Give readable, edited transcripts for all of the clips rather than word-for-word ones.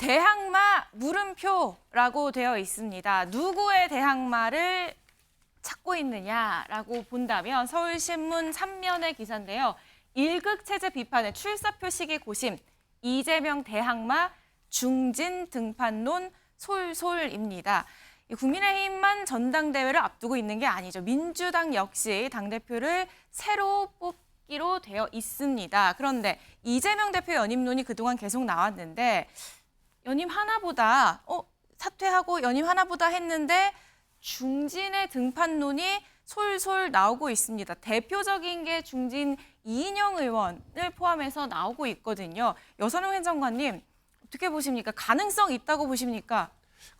대항마 물음표라고 되어 있습니다. 누구의 대항마를 찾고 있느냐라고 본다면 서울신문 3면의 기사인데요. 일극 체제 비판의 출사 표식이 고심, 이재명 대항마 중진 등판론 솔솔입니다. 국민의힘만 전당대회를 앞두고 있는 게 아니죠. 민주당 역시 당대표를 새로 뽑기로 되어 있습니다. 그런데 이재명 대표 연임론이 그동안 계속 나왔는데 연임 하나보다 사퇴하고 연임 하나보다 했는데 중진의 등판론이 솔솔 나오고 있습니다. 대표적인 게 중진 이인영 의원을 포함해서 나오고 있거든요. 여선홍 행정관님 어떻게 보십니까? 가능성 있다고 보십니까?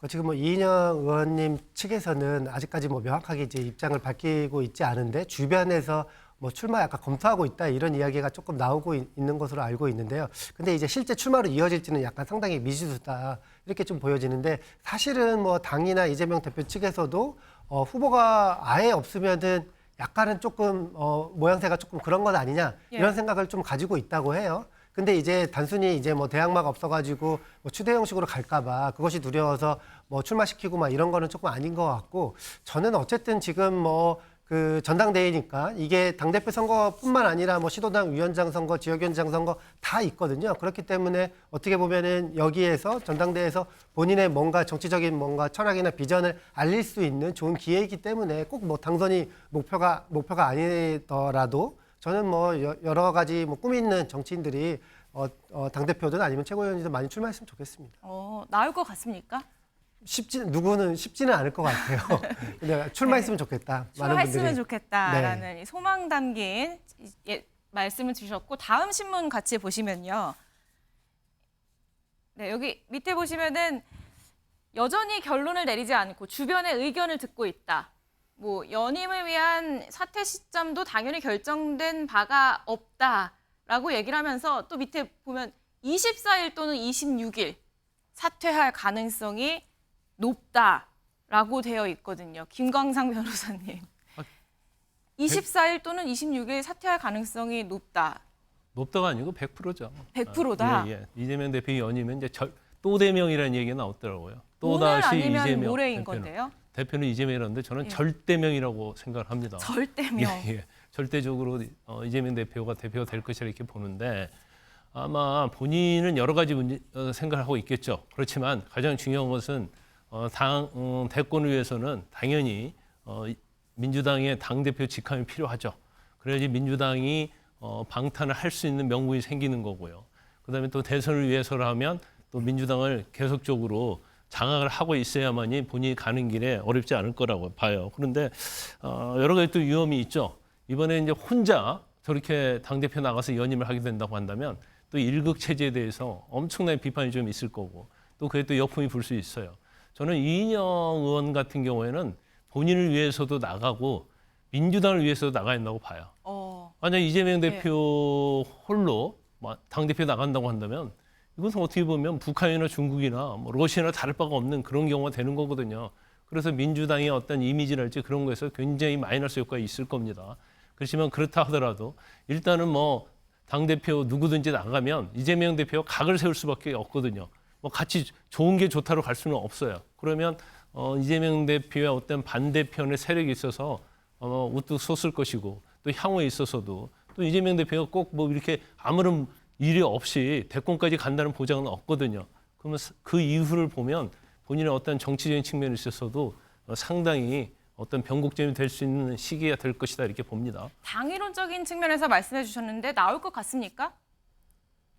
지금 이인영 의원님 측에서는 아직까지 명확하게 이제 입장을 밝히고 있지 않은데 주변에서 출마 약간 검토하고 있다 이런 이야기가 조금 나오고 있는 것으로 알고 있는데요. 근데 이제 실제 출마로 이어질지는 약간 상당히 미지수다 이렇게 좀 보여지는데 사실은 당이나 이재명 대표 측에서도 후보가 아예 없으면은 약간은 조금 모양새가 조금 그런 것 아니냐 이런 생각을 좀 가지고 있다고 해요. 근데 이제 단순히 이제 대항마가 없어가지고 추대 형식으로 갈까봐 그것이 두려워서 출마시키고 이런 거는 조금 아닌 것 같고 저는 어쨌든 지금 그 전당대회니까 이게 당대표 선거뿐만 아니라 시도당 위원장 선거, 지역위원장 선거 다 있거든요. 그렇기 때문에 어떻게 보면은 여기에서 전당대회에서 본인의 뭔가 정치적인 뭔가 철학이나 비전을 알릴 수 있는 좋은 기회이기 때문에 꼭 당선이 목표가 아니더라도 저는 여러 가지 꿈이 있는 정치인들이 당대표든 아니면 최고위원이든 많이 출마했으면 좋겠습니다. 나올 것 같습니까? 누구는 쉽지는 않을 것 같아요. 근데 출마했으면 좋겠다. 출마했으면 좋겠다라는 네. 소망 담긴 말씀을 주셨고 다음 신문 같이 보시면요. 네, 여기 밑에 보시면은 여전히 결론을 내리지 않고 주변의 의견을 듣고 있다. 연임을 위한 사퇴 시점도 당연히 결정된 바가 없다라고 얘기를 하면서 또 밑에 보면 24일 또는 26일 사퇴할 가능성이 높다라고 되어 있거든요. 김광상 변호사님. 24일 또는 26일 사퇴할 가능성이 높다. 높다가 아니고 100%죠. 100%다? 예. 이재명 대표 연임은 이제 또 대명이라는 얘기가 나왔더라고요. 오늘 아니면 이재명 모레인 대표는. 건데요? 대표는 이재명이라는데 저는 절대명이라고 생각을 합니다. 절대명. 예. 절대적으로 이재명 대표가 대표가 될 것이라 이렇게 보는데 아마 본인은 여러 가지 생각을 하고 있겠죠. 그렇지만 가장 중요한 것은 대권을 위해서는 당연히 민주당의 당대표 직함이 필요하죠. 그래야지 민주당이 방탄을 할 수 있는 명분이 생기는 거고요. 그다음에 또 대선을 위해서라면 또 민주당을 계속적으로 장악을 하고 있어야만이 본인이 가는 길에 어렵지 않을 거라고 봐요. 그런데 여러 가지 또 위험이 있죠. 이번에 이제 혼자 저렇게 당대표 나가서 연임을 하게 된다고 한다면 또 일극 체제에 대해서 엄청난 비판이 좀 있을 거고 또 그게 또 역풍이 불 수 있어요. 저는 이인영 의원 같은 경우에는 본인을 위해서도 나가고 민주당을 위해서도 나가야 한다고 봐요. 만약 이재명 대표 홀로 당대표 나간다고 한다면 이것은 어떻게 보면 북한이나 중국이나 러시아나 다를 바가 없는 그런 경우가 되는 거거든요. 그래서 민주당의 어떤 이미지랄지 그런 거에서 굉장히 마이너스 효과가 있을 겁니다. 그렇지만 그렇다 하더라도 일단은 당대표 누구든지 나가면 이재명 대표가 각을 세울 수밖에 없거든요. 같이 좋은 게 좋다로 갈 수는 없어요. 그러면 이재명 대표의 어떤 반대편의 세력이 있어서 우뚝 섰을 것이고 또 향후에 있어서도 또 이재명 대표가 꼭 이렇게 아무런 일이 없이 대권까지 간다는 보장은 없거든요. 그러면 그 이후를 보면 본인의 어떤 정치적인 측면에 있어서도 상당히 어떤 변곡점이 될 수 있는 시기가 될 것이다 이렇게 봅니다. 당이론적인 측면에서 말씀해 주셨는데 나올 것 같습니까?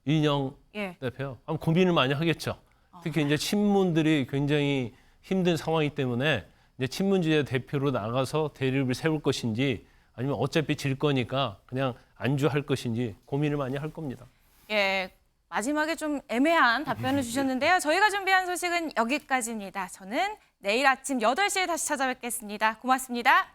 이인영 대표 아마 고민을 많이 하겠죠. 특히 이제 친문들이 굉장히 힘든 상황이기 때문에 이제 친문주의 대표로 나가서 대립을 세울 것인지 아니면 어차피 질 거니까 그냥 안주할 것인지 고민을 많이 할 겁니다. 예, 마지막에 좀 애매한 답변을 주셨는데요. 저희가 준비한 소식은 여기까지입니다. 저는 내일 아침 8시에 다시 찾아뵙겠습니다. 고맙습니다.